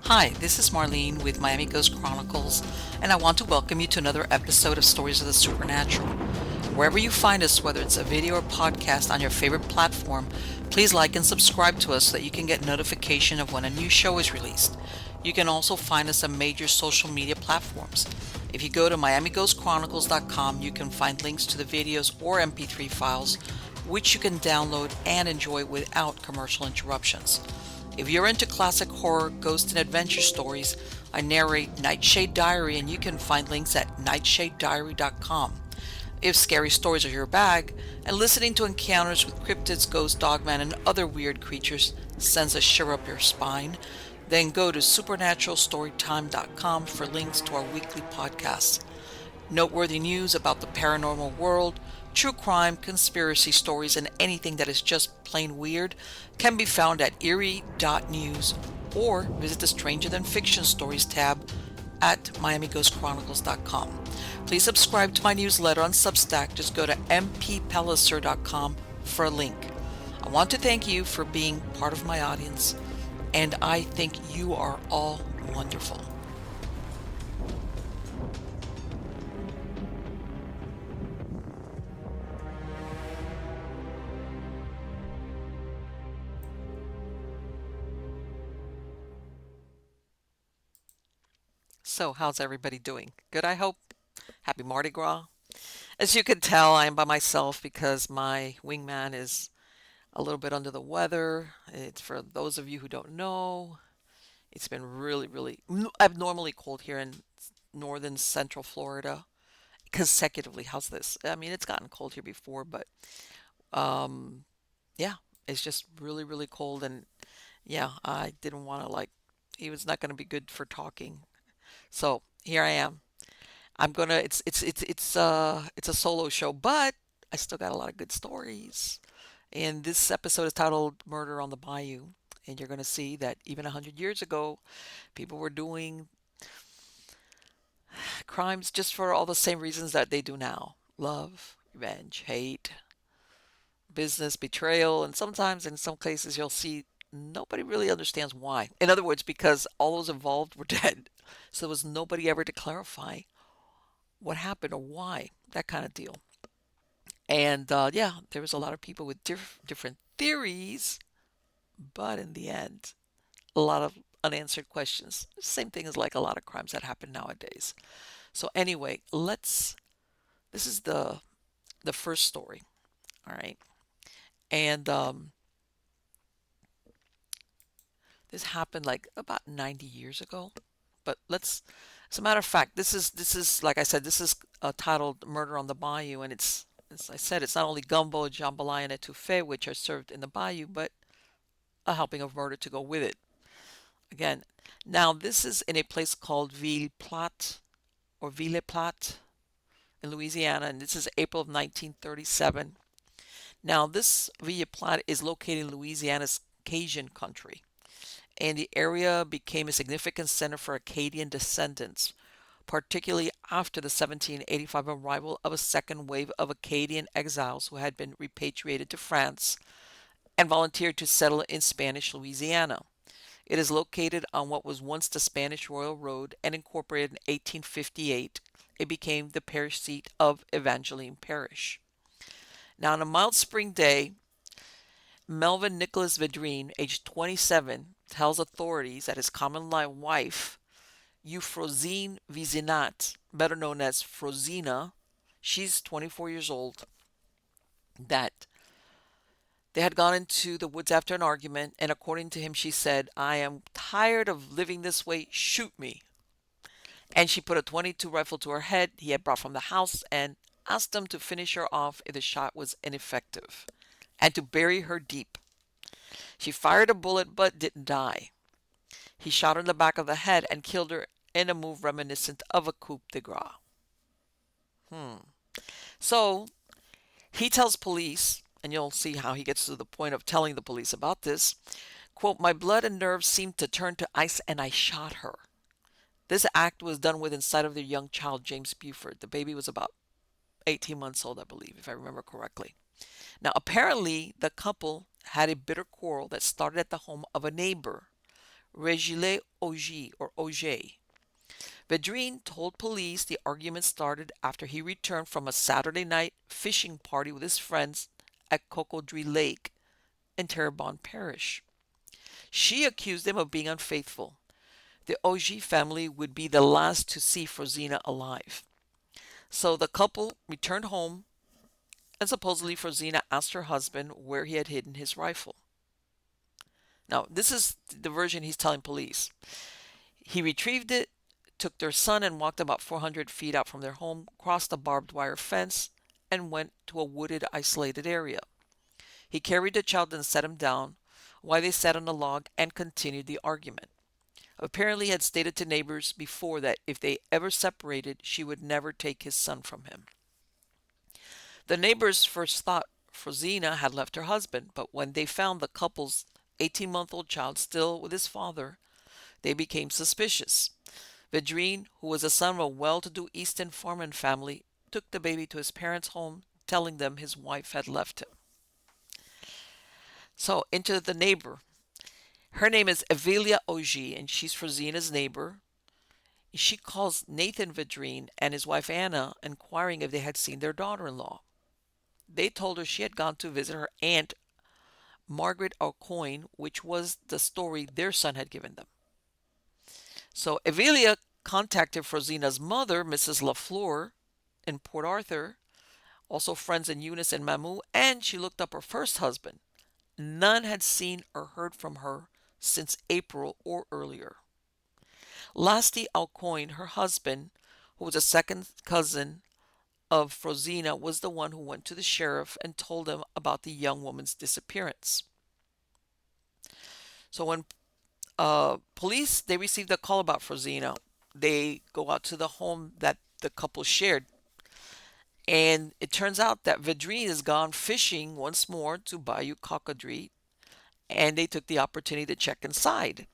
Hi, this is Marlene with Miami Ghost Chronicles, and I want to welcome you to another episode of Stories of the Supernatural. Wherever you find us, whether it's a video or podcast on your favorite platform, please like and subscribe to us so that you can get notification of when a new show is released. You can also find us on major social media platforms. If you go to MiamiGhostChronicles.com, you can find links to the videos or MP3 files, which you can download and enjoy without commercial interruptions. If you're into classic horror, ghost, and adventure stories, I narrate Nightshade Diary, and you can find links at nightshadediary.com. If scary stories are your bag, and listening to encounters with cryptids, ghosts, dogman, and other weird creatures sends a shiver up your spine, then go to supernaturalstorytime.com for links to our weekly podcasts. Noteworthy news about the paranormal world, true crime, conspiracy stories, and anything that is just plain weird can be found at eerie.news or visit the Stranger Than Fiction Stories tab at miamighostchronicles.com. Please subscribe to my newsletter on SUBSTACK. Just go to mppellicer.com for a link. I want to thank you for being part of my audience, and I think you are all wonderful. So, how's everybody doing? Good, I hope. Happy Mardi Gras. As you can tell, I am by myself because my wingman is a little bit under the weather. It's for those of you who don't know, it's been really abnormally cold here in northern central Florida consecutively. How's this? I mean, it's gotten cold here before, but um, yeah, it's just really cold. And yeah, I didn't want to he was not going to be good for talking. So here I am. I'm gonna. It's a solo show, but I still got a lot of good stories. And this episode is titled "Murder on the Bayou," and you're gonna see that even 100 years ago, people were doing crimes just for all the same reasons that they do now: love, revenge, hate, business, betrayal, and sometimes, in some cases, you'll see nobody really understands why. In other words, because all those involved were dead, so there was nobody ever to clarify what happened or why, that kind of deal. And yeah, there was a lot of people with different theories, but in the end, a lot of unanswered questions. Same thing as like a lot of crimes that happen nowadays. So anyway, let's. This is the first story. All right, and this happened like about 90 years ago. But let's. As a matter of fact, this is like I said, this is titled "Murder on the Bayou," and it's, as I said, it's not only gumbo, jambalaya, and étouffée, which are served in the bayou, but a helping of murder to go with it. Again, now this is in a place called Ville Platte or Ville Platte in Louisiana, and this is April of 1937. Now, this Ville Platte is located in Louisiana's Cajun country, and the area became a significant center for Acadian descendants, particularly after the 1785 arrival of a second wave of Acadian exiles who had been repatriated to France and volunteered to settle in Spanish Louisiana. It is located on what was once the Spanish Royal Road, and incorporated in 1858. It became the parish seat of Evangeline Parish. Now, on a mild spring day, Melvin Nicholas Vedrine, aged 27, tells authorities that his common law wife, Euphrosyne Vizinat, better known as Frozina, she's 24 years old, that they had gone into the woods after an argument, and according to him, she said, "I am tired of living this way, shoot me." And she put a 22 rifle to her head he had brought from the house and asked him to finish her off if the shot was ineffective and to bury her deep. She fired a bullet but didn't die. He shot her in the back of the head and killed her in a move reminiscent of a coup de grace. So he tells police, and you'll see how he gets to the point of telling the police about this, quote, "My blood and nerves seemed to turn to ice and I shot her." This act was done with inside of their young child, James Buford. The baby was about 18 months old, I believe, if I remember correctly. Now, apparently, the couple had a bitter quarrel that started at the home of a neighbor, Regile Auger or Auger. Vedrine told police the argument started after he returned from a Saturday night fishing party with his friends at Cocodrie Lake in Terrebonne Parish. She accused him of being unfaithful. The Auger family would be the last to see Frozina alive. So the couple returned home, and supposedly Frozina asked her husband where he had hidden his rifle. Now, this is the version he's telling police. He retrieved it, took their son, and walked about 400 feet out from their home, crossed a barbed wire fence, and went to a wooded, isolated area. He carried the child and set him down while they sat on a log and continued the argument. Apparently, he had stated to neighbors before that if they ever separated, she would never take his son from him. The neighbors first thought Frozina had left her husband, but when they found the couple's 18-month-old child still with his father, they became suspicious. Vedrine, who was the son of a well-to-do Easton farming family, took the baby to his parents' home, telling them his wife had left him. So, into the neighbor. Her name is Evelia Auger, and she's Frozina's neighbor. She calls Nathan Vedrine and his wife Anna, inquiring if they had seen their daughter-in-law. They told her she had gone to visit her aunt Margaret Aucoin, which was the story their son had given them. So Evelia contacted Frozina's mother, Mrs. LaFleur, in Port Arthur, also friends in Eunice and Mamou, and she looked up her first husband. None had seen or heard from her since April or earlier. Lastly, Aucoin, her husband, who was a second cousin of Frozina, was the one who went to the sheriff and told him about the young woman's disappearance. So when police they received a call about Frozina, they go out to the home that the couple shared, and it turns out that Vedrine has gone fishing once more to Bayou Cocodrie, and they took the opportunity to check inside.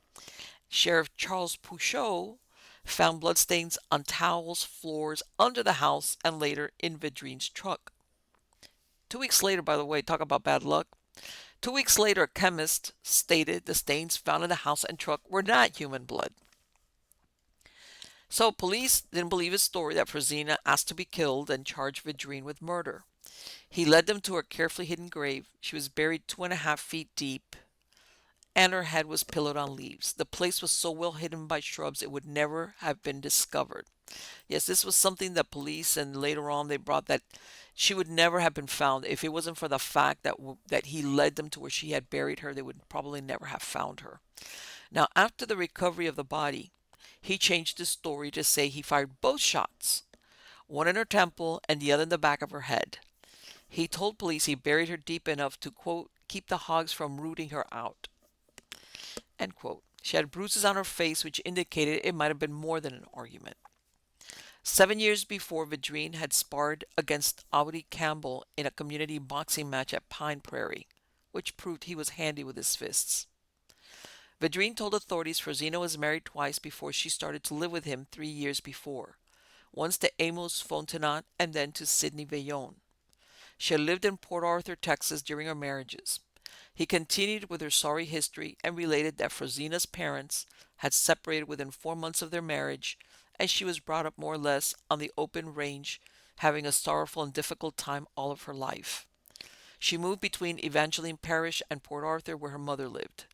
Sheriff Charles Pouchot found bloodstains on towels, floors, under the house, and later in Vedrine's truck. 2 weeks later, by the way, talk about bad luck. 2 weeks later, a chemist stated the stains found in the house and truck were not human blood. So police didn't believe his story that Frozina asked to be killed and charged Vedrine with murder. He led them to her carefully hidden grave. She was buried 2.5 feet deep, and her head was pillowed on leaves. The place was so well hidden by shrubs it would never have been discovered. Yes, this was something that police and later on they brought, that she would never have been found if it wasn't for the fact that he led them to where she had buried her. They would probably never have found her. Now, after the recovery of the body, he changed his story to say he fired both shots, one in her temple and the other in the back of her head. He told police he buried her deep enough to, quote, keep the hogs from rooting her out, end quote. She had bruises on her face, which indicated it might have been more than an argument. 7 years before, Vedrine had sparred against Audie Campbell in a community boxing match at Pine Prairie, which proved he was handy with his fists. Vedrine told authorities Frozina was married twice before she started to live with him 3 years before, once to Amos Fontenot and then to Sidney Veillon. She had lived in Port Arthur, Texas during her marriages. He continued with her sorry history and related that Frozina's parents had separated within 4 months of their marriage, and she was brought up more or less on the open range, having a sorrowful and difficult time all of her life. She moved between Evangeline Parish and Port Arthur, where her mother lived.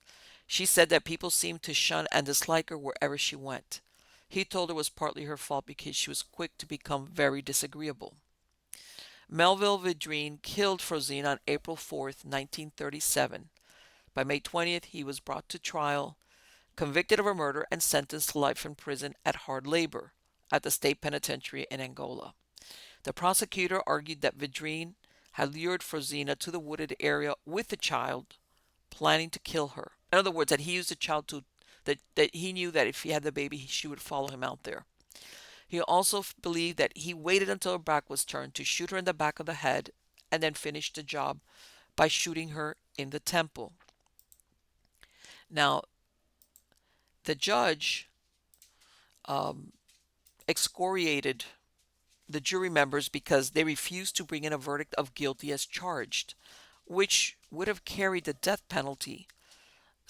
She said that people seemed to shun and dislike her wherever she went. He told her it was partly her fault because she was quick to become very disagreeable. Melville Vedrine killed Frozina on April 4th, 1937. By May 20th, he was brought to trial, convicted of a murder, and sentenced to life in prison at hard labor at the state penitentiary in Angola. The prosecutor argued that Vedrine had lured Frozina to the wooded area with the child, planning to kill her. In other words, that he used the child that he knew that if he had the baby, she would follow him out there. He also believed that he waited until her back was turned to shoot her in the back of the head and then finished the job by shooting her in the temple. Now, the judge excoriated the jury members because they refused to bring in a verdict of guilty as charged, which would have carried the death penalty.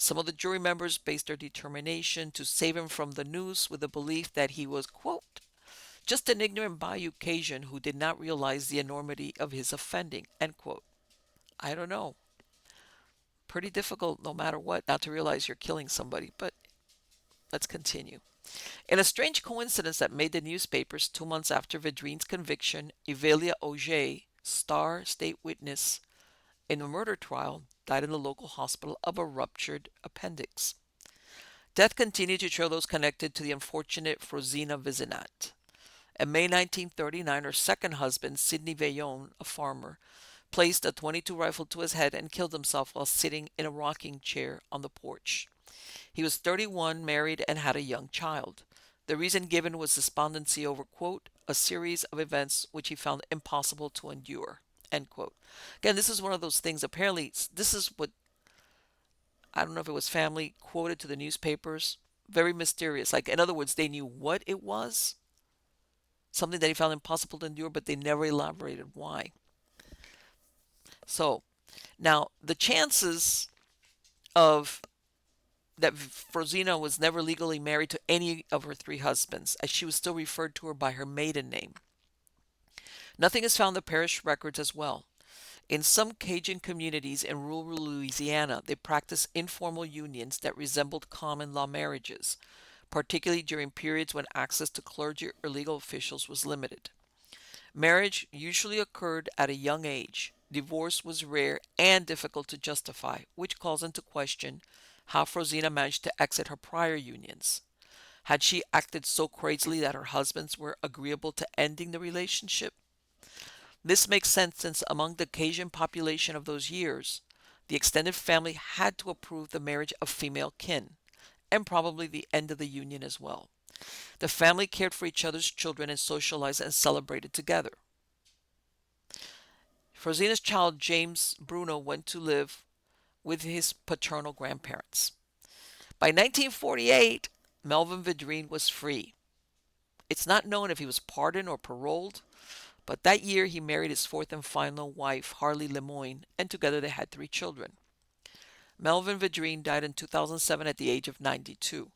Some of the jury members based their determination to save him from the noose with the belief that he was, quote, just an ignorant Bayou Cajun who did not realize the enormity of his offending, end quote. I don't know. Pretty difficult, no matter what, not to realize you're killing somebody, but let's continue. In a strange coincidence that made the newspapers 2 months after Vedrine's conviction, Evelia Auger, star state witness in a murder trial, died in the local hospital of a ruptured appendix. Death continued to trail those connected to the unfortunate Frosina Vizinat. In May 1939, her second husband, Sidney Veillon, a farmer, placed a 22 rifle to his head and killed himself while sitting in a rocking chair on the porch. He was 31, married, and had a young child. The reason given was despondency over, quote, a series of events which he found impossible to endure, end quote. Again, this is one of those things, apparently, this is what, I don't know if it was family quoted to the newspapers. Very mysterious. Like, in other words, they knew what it was, something that he found impossible to endure, but they never elaborated why. So, now, the chances of that Frosina was never legally married to any of her three husbands, as she was still referred to her by her maiden name. Nothing is found in the parish records as well. In some Cajun communities in rural Louisiana, they practiced informal unions that resembled common law marriages, particularly during periods when access to clergy or legal officials was limited. Marriage usually occurred at a young age. Divorce was rare and difficult to justify, which calls into question how Frosina managed to exit her prior unions. Had she acted so crazily that her husbands were agreeable to ending the relationship? This makes sense since among the Cajun population of those years, the extended family had to approve the marriage of female kin, and probably the end of the union as well. The family cared for each other's children and socialized and celebrated together. Frosina's child, James Bruno, went to live with his paternal grandparents. By 1948, Melvin Vidrine was free. It's not known if he was pardoned or paroled, but that year he married his fourth and final wife, Harley Lemoyne, and together they had three children. Melvin Vidrine died in 2007 at the age of 92.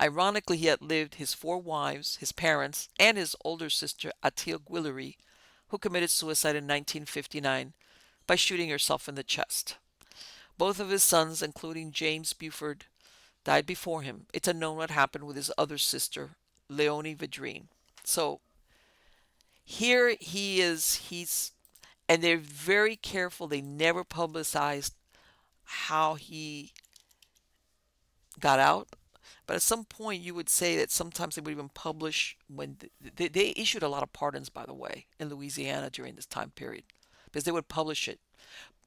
Ironically, he outlived his four wives, his parents, and his older sister, Atil Guillory, who committed suicide in 1959 by shooting herself in the chest. Both of his sons, including James Buford, died before him. It's unknown what happened with his other sister, Leonie Vidrine. So here he is, and they're very careful. They never publicized how he got out. But at some point, you would say that sometimes they would even publish when they issued a lot of pardons, by the way, in Louisiana during this time period, because they would publish it.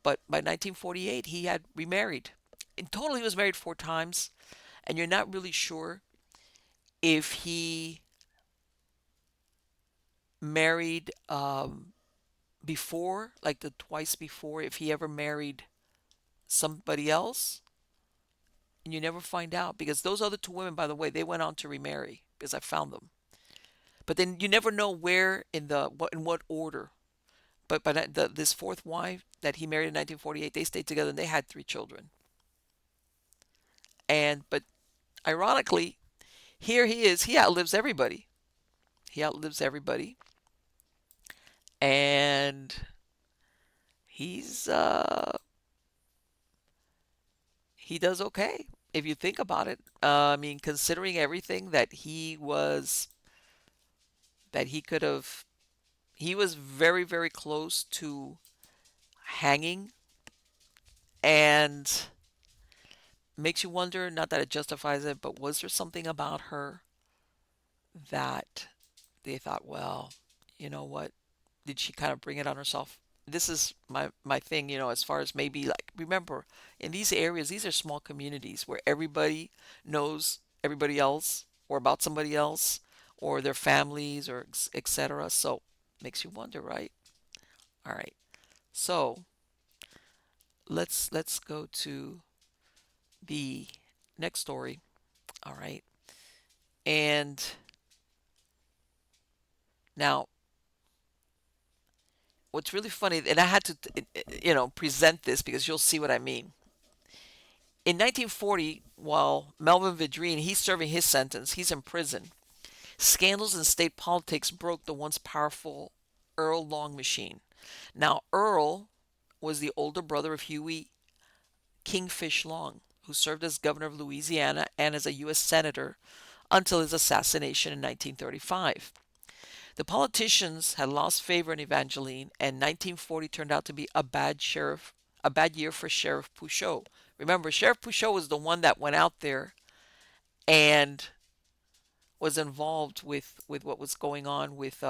But by 1948, he had remarried. In total, he was married four times, and you're not really sure if he married before, like the twice before, if he ever married somebody else. And you never find out because those other two women, by the way, they went on to remarry because I found them. But then you never know where in what order. But this fourth wife that he married in 1948, they stayed together and they had three children. And but ironically, here he is. He outlives everybody. He outlives everybody, and he's he does okay if you think about it. I mean, considering everything that he could have, he was very very close to hanging, and makes you wonder. Not that it justifies it, but was there something about her that they thought, well, you know what? Did she kind of bring it on herself? This is my thing, as far as maybe like remember in these areas, these are small communities where everybody knows everybody else or about somebody else or their families or etc. So makes you wonder, right? All right. So let's go to the next story. All right. And now what's really funny, and I had to present this because you'll see what I mean. In 1940, while Melvin Vidrine, he's serving his sentence, he's in prison. Scandals in state politics broke the once powerful Earl Long machine. Now, Earl was the older brother of Huey Kingfish Long, who served as governor of Louisiana and as a U.S. senator until his assassination in 1935. The politicians had lost favor in Evangeline, and 1940 turned out to be a bad year for Sheriff Pouchot. Remember, Sheriff Pouchot was the one that went out there and was involved with what was going on with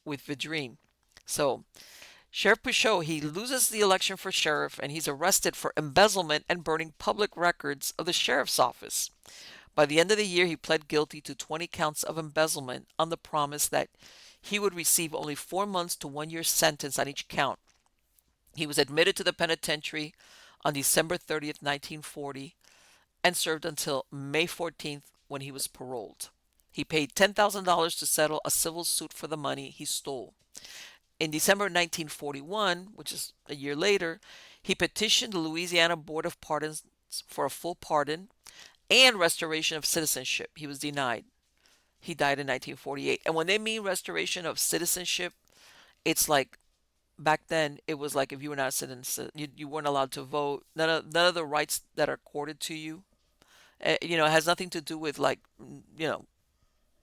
Vidrine. So Sheriff Pouchot, he loses the election for sheriff, and he's arrested for embezzlement and burning public records of the sheriff's office. By the end of the year, he pled guilty to 20 counts of embezzlement on the promise that he would receive only 4 months to 1 year sentence on each count. He was admitted to the penitentiary on December 30th, 1940, and served until May 14th when he was paroled. He paid $10,000 to settle a civil suit for the money he stole. In December 1941, which is a year later, he petitioned the Louisiana Board of Pardons for a full pardon and restoration of citizenship. He was denied. He died in 1948. And when they mean restoration of citizenship, it's like back then it was like if you were not a citizen, you weren't allowed to vote. None of the rights that are accorded to you. It has nothing to do with like, you know,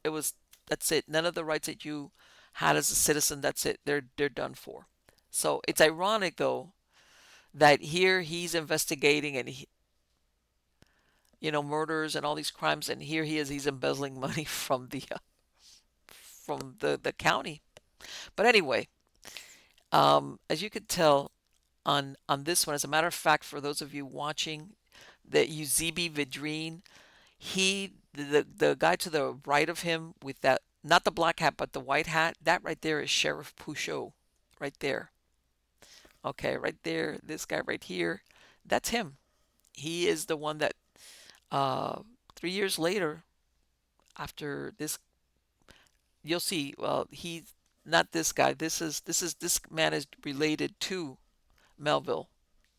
it was that's it. None of the rights that you had as a citizen, that's it. They're done for. So it's ironic though that here he's investigating and murders and all these crimes, and here he is, he's embezzling money from the county. But anyway, as you could tell on this one, as a matter of fact, for those of you watching, the Eusebi Vidrine, the guy to the right of him with that, not the black hat but the white hat, that right there is Sheriff Pouchot, right there. Okay, right there, this guy right here, that's him. He is the one that 3 years later, after this, you'll see. Well, he's not this guy. This man is related to Melville.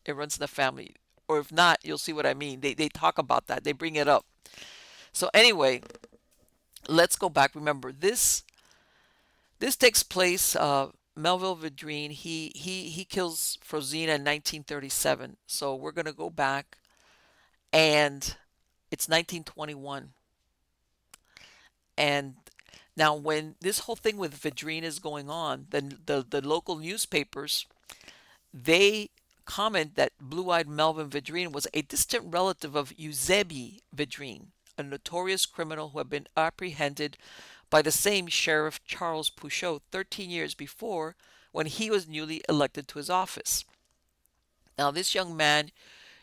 It runs in the family, or if not, you'll see what I mean. They talk about that. They bring it up. So anyway, let's go back. Remember this takes place. Melville Vidrine, he kills Frozina in 1937. So we're gonna go back, and it's 1921. And now, when this whole thing with Vidrine is going on, the local newspapers, they comment that blue-eyed Melvin Vidrine was a distant relative of Eusebi Vidrine, a notorious criminal who had been apprehended by the same Sheriff Charles Pouchot 13 years before when he was newly elected to his office. Now, this young man,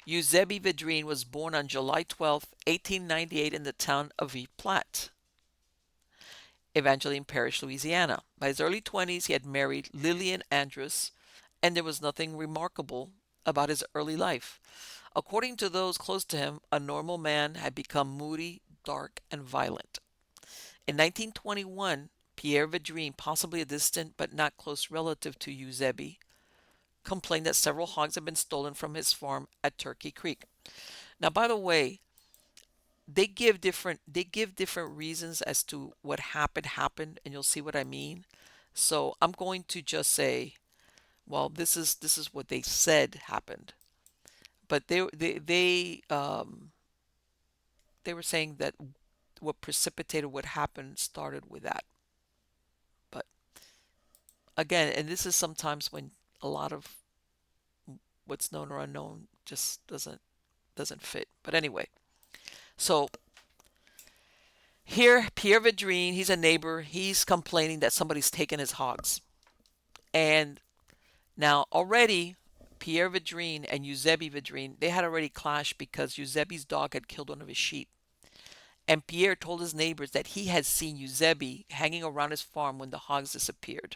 Eusebi Vidrine, was born on July 12th, 1898 in the town of Ville Platte, Evangeline Parish, Louisiana. By his early 20s, he had married Lillian Andrus, and there was nothing remarkable about his early life. According to those close to him, a normal man had become moody, dark, and violent. In 1921, Pierre Vidrine, possibly a distant but not close relative to Eusebi, complained that several hogs had been stolen from his farm at Turkey Creek. Now, by the way, they give different reasons as to what happened, and you'll see what I mean. So I'm going to just say, well, this is what they said happened, but they were saying that what precipitated what happened started with that. But again, and this is sometimes when a lot of what's known or unknown just doesn't fit. But anyway, so here Pierre Vidrine, he's a neighbor. He's complaining that somebody's taken his hogs, and now already Pierre Vidrine and Eusebi Vidrine, they had already clashed because Eusebi's dog had killed one of his sheep. And Pierre told his neighbors that he had seen Eusebi hanging around his farm when the hogs disappeared.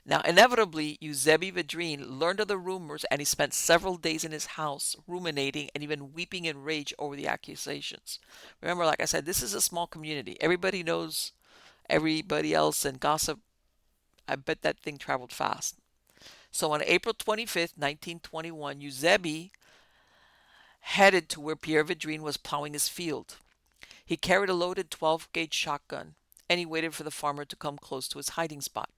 Now, inevitably, Eusebi Vidrine learned of the rumors, and he spent several days in his house ruminating and even weeping in rage over the accusations. Remember, like I said, this is a small community. Everybody knows everybody else, and gossip, I bet that thing traveled fast. So on April 25th, 1921, Eusebi headed to where Pierre Vidrine was plowing his field. He carried a loaded 12-gauge shotgun, and he waited for the farmer to come close to his hiding spot.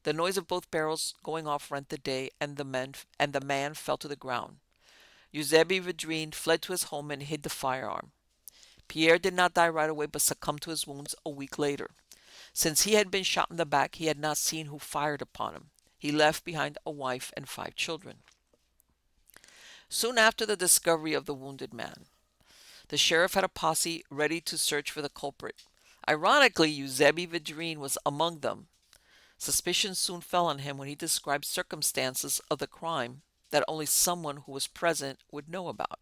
The noise of both barrels going off rent the day, and the man fell to the ground. Eusebi Vidrine fled to his home and hid the firearm. Pierre did not die right away, but succumbed to his wounds a week later. Since he had been shot in the back, he had not seen who fired upon him. He left behind a wife and 5 children. Soon after the discovery of the wounded man, the sheriff had a posse ready to search for the culprit. Ironically, Eusebi Vidrine was among them. Suspicion soon fell on him when he described circumstances of the crime that only someone who was present would know about.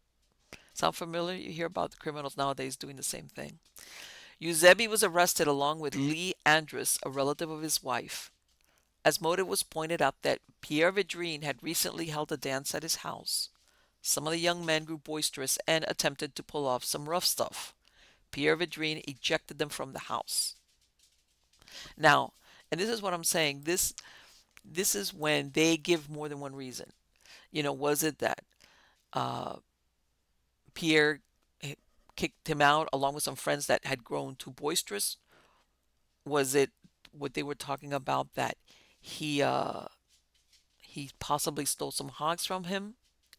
Sound familiar? You hear about the criminals nowadays doing the same thing. Eusebi was arrested along with Lee Andrus, a relative of his wife. As motive was pointed out that Pierre Vidrine had recently held a dance at his house. Some of the young men grew boisterous and attempted to pull off some rough stuff. Pierre Vidrine ejected them from the house. Now, and this is what I'm saying, this is when they give more than one reason. Was it that uh, Pierre kicked him out along with some friends that had grown too boisterous? Was it what they were talking about that he he possibly stole some hogs from him,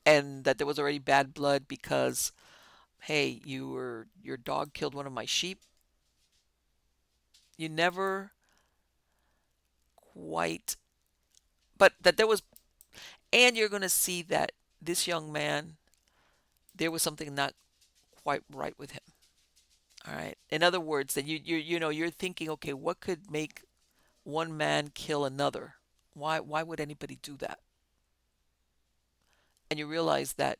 and that there was already bad blood because, hey, your dog killed one of my sheep? You never quite, but that there was, and you're going to see that this young man, there was something not quite right with him. All right. In other words, that you're thinking, okay, what could make one man kill another? Why would anybody do that? And you realize that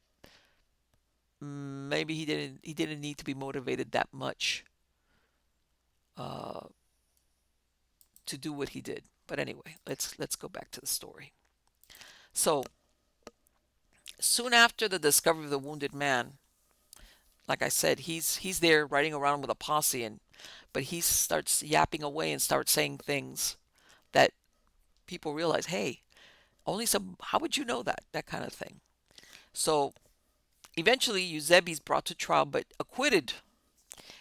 maybe he didn't need to be motivated that much uh, to do what he did. But anyway, let's go back to the story. So soon after the discovery of the wounded man, like I said, he's there riding around with a posse, and but he starts yapping away and starts saying things that people realize, hey, only some. How would you know that? That kind of thing. So eventually, Eusebi's brought to trial but acquitted,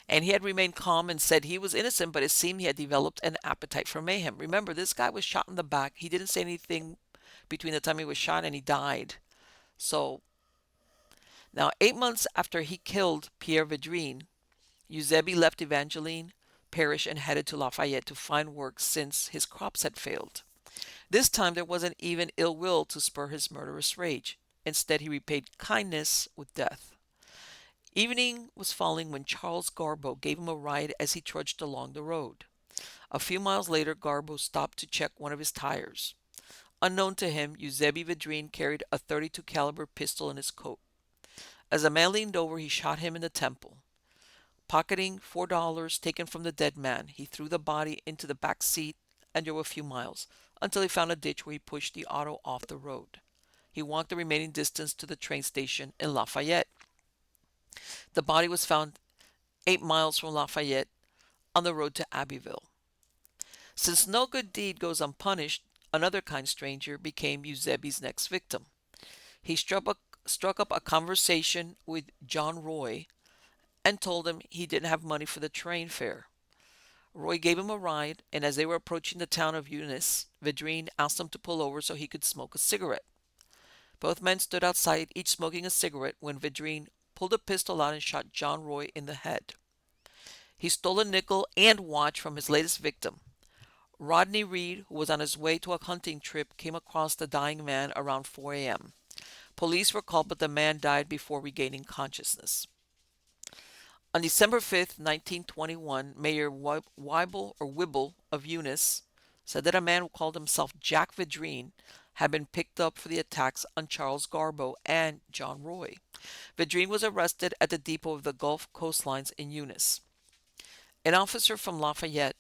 and he had remained calm and said he was innocent, but it seemed he had developed an appetite for mayhem. Remember, this guy was shot in the back. He didn't say anything between the time he was shot and he died. So now, 8 months after he killed Pierre Vidrine, Eusebi left Evangeline Parish and headed to Lafayette to find work since his crops had failed. This time there wasn't even ill will to spur his murderous rage. Instead, he repaid kindness with death. Evening was falling when Charles Garbo gave him a ride as he trudged along the road. A few miles later, Garbo stopped to check one of his tires. Unknown to him, Eusebi Vidrine carried a 32 caliber pistol in his coat. As the man leaned over, he shot him in the temple. Pocketing $4 taken from the dead man, he threw the body into the back seat and drove a few miles until he found a ditch where he pushed the auto off the road. He walked the remaining distance to the train station in Lafayette. The body was found 8 miles from Lafayette on the road to Abbeville. Since no good deed goes unpunished, another kind stranger became Eusebi's next victim. He struck up a conversation with John Roy and told him he didn't have money for the train fare. Roy gave him a ride, and as they were approaching the town of Eunice, Vidrine asked him to pull over so he could smoke a cigarette. Both men stood outside, each smoking a cigarette, when Vidrine pulled a pistol out and shot John Roy in the head. He stole a nickel and watch from his latest victim. Rodney Reed, who was on his way to a hunting trip, came across the dying man around 4 a.m. Police were called, but the man died before regaining consciousness. On December 5th, 1921, Mayor Wibble of Eunice said that a man who called himself Jack Vidrine had been picked up for the attacks on Charles Garbo and John Roy. Vidrine was arrested at the depot of the Gulf Coastlines in Eunice. An officer from Lafayette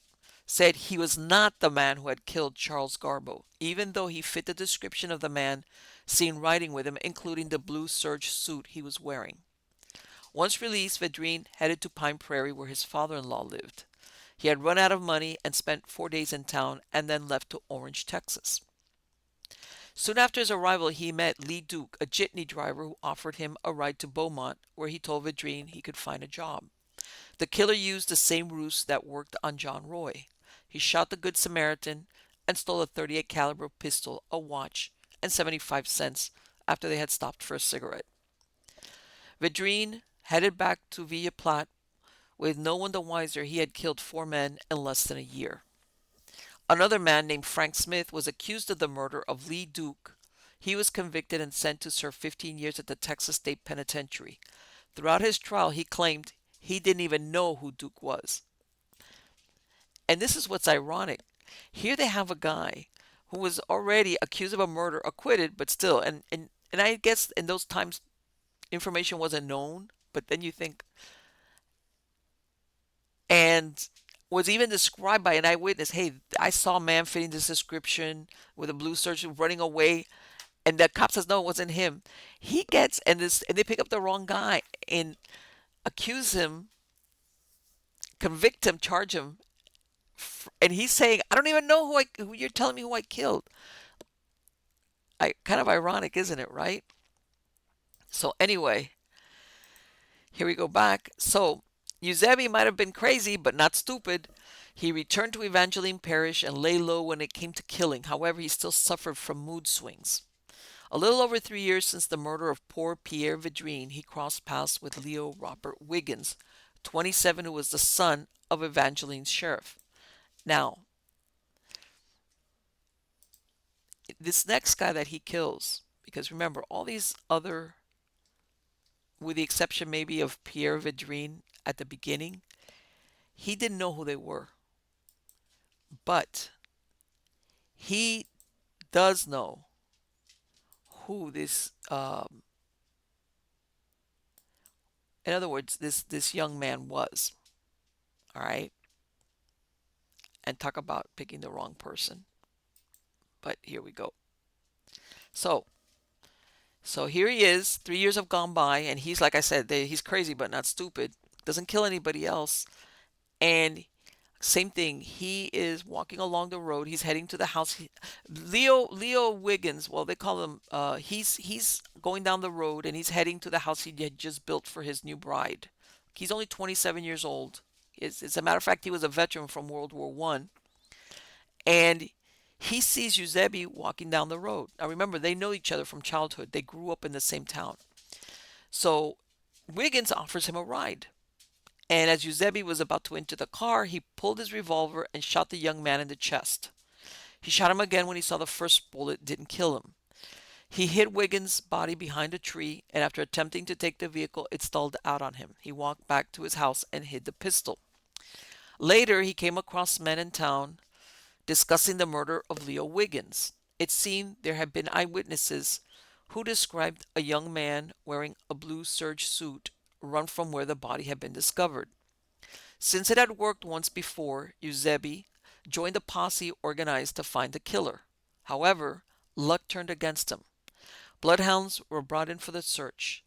said he was not the man who had killed Charles Garbo, even though he fit the description of the man seen riding with him, including the blue serge suit he was wearing. Once released, Vidrine headed to Pine Prairie, where his father-in-law lived. He had run out of money and spent 4 days in town and then left to Orange, Texas. Soon after his arrival, he met Lee Duke, a jitney driver who offered him a ride to Beaumont, where he told Vidrine he could find a job. The killer used the same ruse that worked on John Roy. He shot the Good Samaritan and stole a 38 caliber pistol, a watch, and 75 cents after they had stopped for a cigarette. Vidrine headed back to Villa Platte with no one the wiser he had killed 4 men in less than a year. Another man named Frank Smith was accused of the murder of Lee Duke. He was convicted and sent to serve 15 years at the Texas State Penitentiary. Throughout his trial, he claimed he didn't even know who Duke was. And this is what's ironic. Here they have a guy who was already accused of a murder, acquitted, but still, and I guess in those times information wasn't known, but then you think, and was even described by an eyewitness. Hey, I saw a man fitting this description with a blue shirt running away, and the cop says no, it wasn't him. He gets and they pick up the wrong guy and accuse him, convict him, charge him, and he's saying, I don't even know who you're telling me who I killed. Kind of ironic, isn't it, right? So anyway, here we go back. So Eusebi might have been crazy, but not stupid. He returned to Evangeline Parish and lay low when it came to killing. However, he still suffered from mood swings. A little over 3 years since the murder of poor Pierre Vidrine, he crossed paths with Leo Robert Wiggins, 27, who was the son of Evangeline's sheriff. Now, this next guy that he kills, because remember, all these other, with the exception maybe of Pierre Vidrine at the beginning, he didn't know who they were. But he does know who this, in other words, this young man was. All right? And talk about picking the wrong person. But here we go. So, so here he is. 3 years have gone by, and he's like I said, he's crazy but not stupid. Doesn't kill anybody else, and same thing. He is walking along the road. He's heading to the house. Leo Wiggins. Well, they call him. He's going down the road and he's heading to the house he had just built for his new bride. He's only 27 years old. As a matter of fact, he was a veteran from World War One, and he sees Eusebi walking down the road. Now remember, they know each other from childhood. They grew up in the same town. So Wiggins offers him a ride. And as Eusebi was about to enter the car, he pulled his revolver and shot the young man in the chest. He shot him again when he saw the first bullet didn't kill him. He hid Wiggins' body behind a tree, and after attempting to take the vehicle, it stalled out on him. He walked back to his house and hid the pistol. Later, he came across men in town discussing the murder of Leo Wiggins. It seemed there had been eyewitnesses who described a young man wearing a blue serge suit run from where the body had been discovered. Since it had worked once before, Eusebi joined a posse organized to find the killer. However, luck turned against him. Bloodhounds were brought in for the search.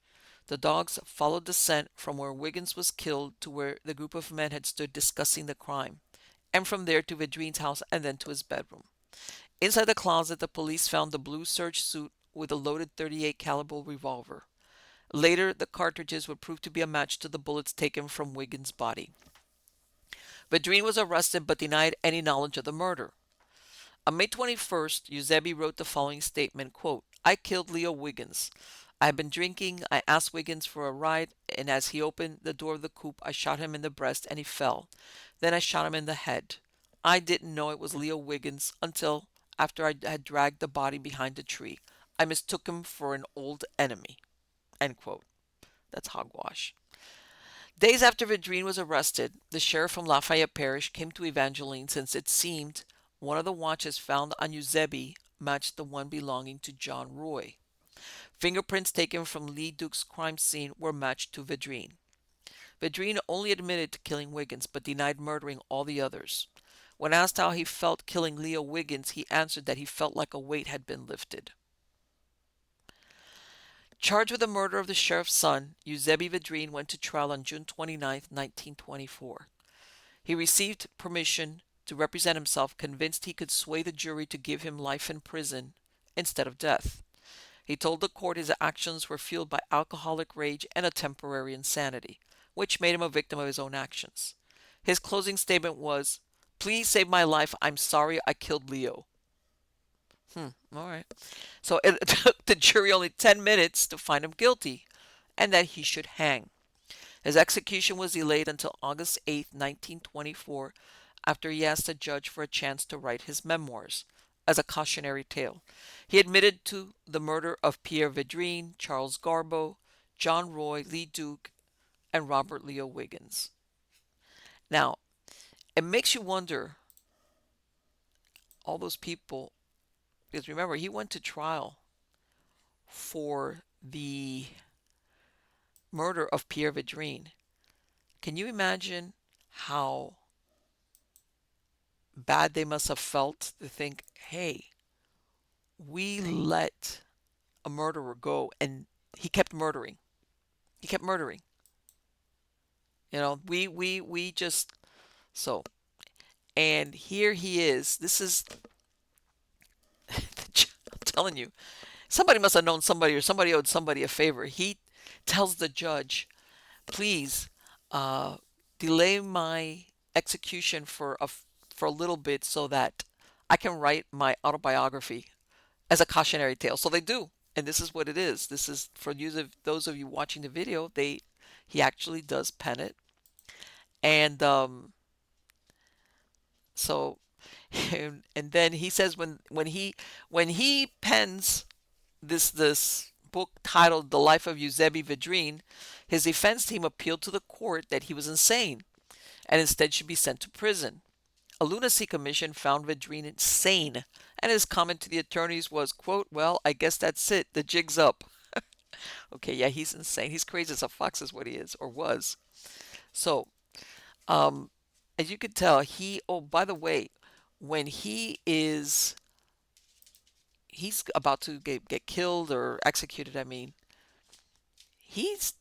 The dogs followed the scent from where Wiggins was killed to where the group of men had stood discussing the crime, and from there to Vidrine's house and then to his bedroom. Inside the closet, the police found the blue serge suit with a loaded 38 caliber revolver. Later, the cartridges would prove to be a match to the bullets taken from Wiggins' body. Vidrine was arrested but denied any knowledge of the murder. On May 21st, Eusebi wrote the following statement, quote, I killed Leo Wiggins. I had been drinking. I asked Wiggins for a ride, and as he opened the door of the coupe, I shot him in the breast and he fell. Then I shot him in the head. I didn't know it was Leo Wiggins until after I had dragged the body behind a tree. I mistook him for an old enemy. End quote. That's hogwash. Days after Vidrine was arrested, the sheriff from Lafayette Parish came to Evangeline since it seemed one of the watches found on Eusebi matched the one belonging to John Roy. Fingerprints taken from Lee Duke's crime scene were matched to Vidrine. Vidrine only admitted to killing Wiggins but denied murdering all the others. When asked how he felt killing Leo Wiggins, he answered that he felt like a weight had been lifted. Charged with the murder of the sheriff's son, Eusebi Vidrine went to trial on June 29, 1924. He received permission to represent himself, convinced he could sway the jury to give him life in prison instead of death. He told the court his actions were fueled by alcoholic rage and a temporary insanity, which made him a victim of his own actions. His closing statement was, "Please save my life. I'm sorry I killed Leo." All right. So it took the jury only 10 minutes to find him guilty and that he should hang. His execution was delayed until August 8, 1924, after he asked the judge for a chance to write his memoirs as a cautionary tale. He admitted to the murder of Pierre Vidrine, Charles Garbo, John Roy, Lee Duke, and Robert Leo Wiggins. Now, it makes you wonder, all those people, because remember, he went to trial for the murder of Pierre Vidrine. Can you imagine how bad they must have felt to think, hey, we let a murderer go and he kept murdering. He kept murdering. We just so and here he is. This is I'm telling you, somebody must have known somebody or somebody owed somebody a favor. He tells the judge, please uh, delay my execution for a little bit so that I can write my autobiography as a cautionary tale. So they do, and this is what it is. This is for those of you watching the video. He actually does pen it, and so and then he says when he pens this book titled "The Life of Eusebi Vidrine," his defense team appealed to the court that he was insane and instead should be sent to prison. A lunacy commission found Vidrine insane, and his comment to the attorneys was, quote, "Well, I guess that's it. The jig's up." Okay, yeah, he's insane. He's crazy as a fox is what he is, or was. So, um, as you could tell, oh, by the way, when he's about to get killed or executed, I mean, he's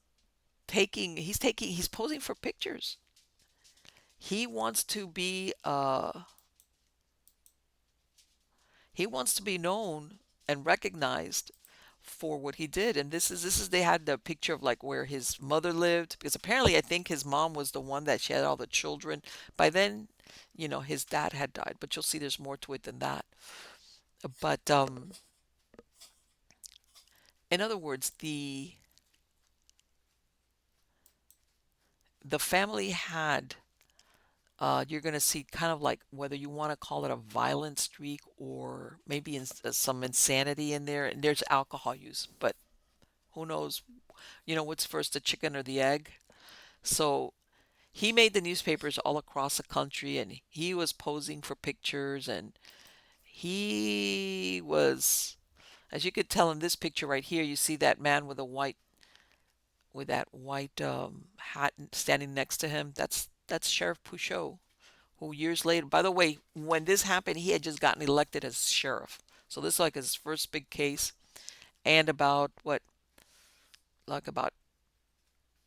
he's posing for pictures. He wants to be, he wants to be known and recognized for what he did. And this is they had the picture of like where his mother lived, because apparently I think his mom was the one that she had all the children. By then, his dad had died, but you'll see there's more to it than that. But in other words, the family had, you're going to see kind of like whether you want to call it a violent streak or maybe some insanity in there, and there's alcohol use, but who knows, what's first, the chicken or the egg? So he made the newspapers all across the country, and he was posing for pictures, and he was, as you could tell in this picture right here, you see that man with that white hat standing next to him. That's Sheriff Pouchot, who years later, by the way, when this happened, he had just gotten elected as sheriff. So this is like his first big case, and about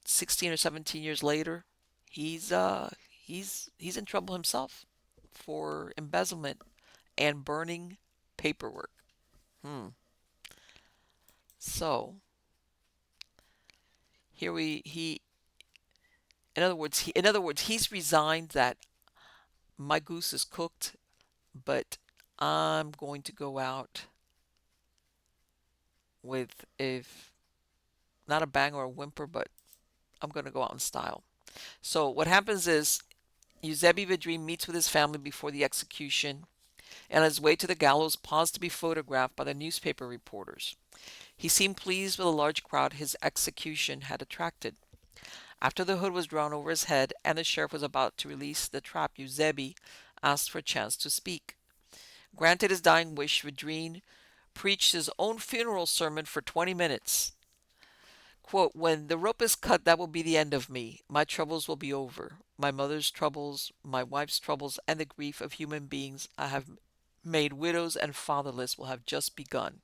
16 or 17 years later, he's in trouble himself for embezzlement and burning paperwork. Hmm. So here we he in other words he's resigned that my goose is cooked, but I'm going to go out with, if not a bang or a whimper, but I'm going to go out in style. So what happens is Eusebi Vidrine meets with his family before the execution, and on his way to the gallows paused to be photographed by the newspaper reporters. He seemed pleased with the large crowd his execution had attracted. After the hood was drawn over his head and the sheriff was about to release the trap, Eusebi asked for a chance to speak. Granted his dying wish, Vidrine preached his own funeral sermon for 20 minutes. Quote, "When the rope is cut, that will be the end of me. My troubles will be over. My mother's troubles, my wife's troubles, and the grief of human beings I have made widows and fatherless will have just begun.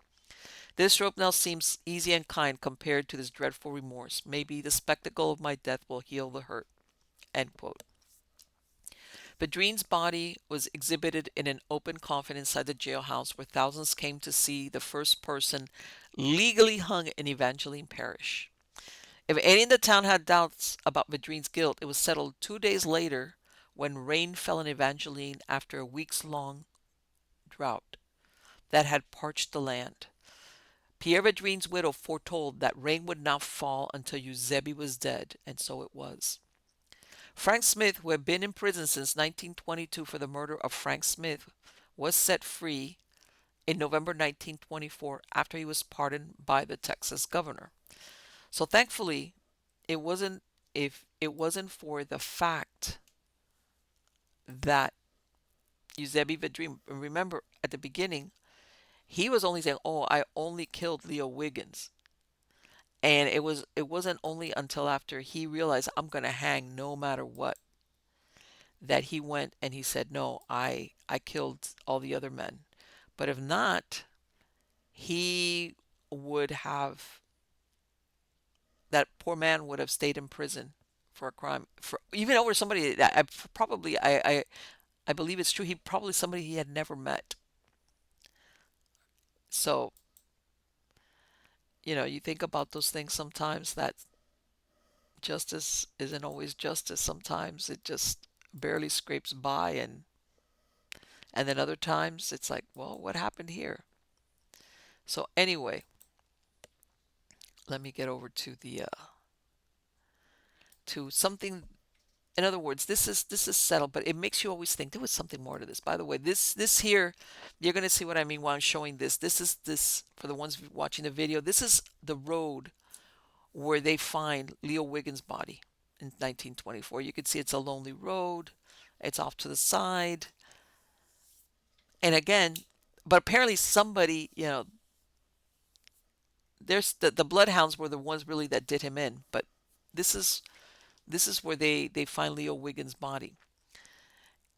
This rope now seems easy and kind compared to this dreadful remorse. Maybe the spectacle of my death will heal the hurt." End quote. Badrine's body was exhibited in an open coffin inside the jailhouse where thousands came to see the first person legally hung in Evangeline Parish. If any in the town had doubts about Badrine's guilt, it was settled 2 days later when rain fell in Evangeline after a weeks long drought that had parched the land. Pierre Badrine's widow foretold that rain would not fall until Eusebi was dead, and so it was. Frank Smith, who had been in prison since 1922 for the murder of Frank Smith, was set free in November 1924 after he was pardoned by the Texas governor. So thankfully, it wasn't if it wasn't for the fact that Eusebi Vadrim, remember at the beginning, he was only saying, "Oh, I only killed Leo Wiggins." And it wasn't only until after he realized I'm going to hang no matter what that he went and he said, "No, I killed all the other men." But if not, he would have that poor man would have stayed in prison for a crime for even over somebody that I believe it's true he probably somebody he had never met. So, you think about those things sometimes that justice isn't always justice. Sometimes it just barely scrapes by and then other times it's like, well, what happened here? So anyway, let me get over to the to something. In other words, this is settled, but it makes you always think there was something more to this. By the way, this here, you're going to see what I mean while I'm showing this. This for the ones watching the video. This is the road where they find Leo Wiggins' body in 1924. You can see it's a lonely road. It's off to the side. And again, but apparently somebody, there's the bloodhounds were the ones really that did him in. But this is this is where they find Leo Wiggins' body.